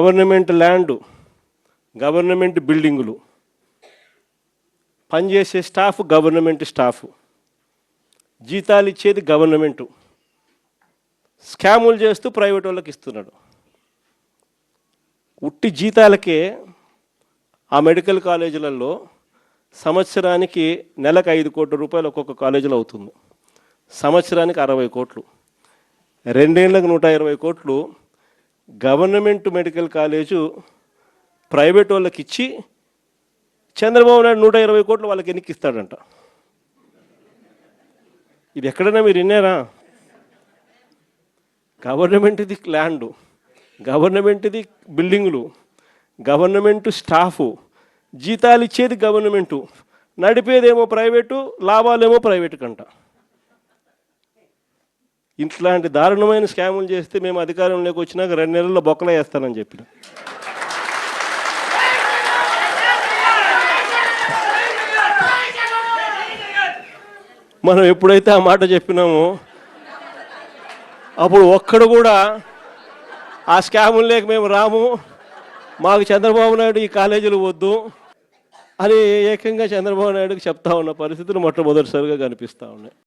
Government land, government బిల్డింగులు, పనిచేసే staff government staff, జీతాలు ఇచ్చేది గవర్నమెంటు, స్కాములు చేస్తూ ప్రైవేట్ వాళ్ళకి ఇస్తున్నాడు. ఉట్టి జీతాలకే ఆ మెడికల్ కాలేజీలలో సంవత్సరానికి నెలకు 5 కోట్ల రూపాయలు ఒక్కొక్క కాలేజీలో అవుతుంది. సంవత్సరానికి 60 కోట్లు, 2 ఏళ్ళకు 120 కోట్లు గవర్నమెంట్ మెడికల్ కాలేజు ప్రైవేట్ వాళ్ళకి ఇచ్చి చంద్రబాబు నాయుడు 120 కోట్లు వాళ్ళకి ఎన్నికిస్తాడంట. ఇది ఎక్కడైనా మీరు విన్నారా? గవర్నమెంట్ది ల్యాండు, గవర్నమెంట్ది బిల్డింగులు, గవర్నమెంట్ స్టాఫు, జీతాలు ఇచ్చేది గవర్నమెంటు, నడిపేదేమో ప్రైవేటు, లాభాలేమో ప్రైవేటు కంట. ఇట్లాంటి దారుణమైన స్కాములు చేస్తే మేము అధికారంలోకి వచ్చినాక 2 నెలల్లో బొక్కలు వేస్తానని చెప్పిన. మనం ఎప్పుడైతే ఆ మాట చెప్పినామో అప్పుడు ఒక్కడు కూడా ఆ స్కాములు లేక మేము రాము, మాకు చంద్రబాబు నాయుడు ఈ కాలేజీలు వద్దు అని ఏకంగా చంద్రబాబు నాయుడుకి చెప్తా ఉన్న పరిస్థితులు మొట్టమొదటిసారిగా కనిపిస్తూ ఉన్నాయి.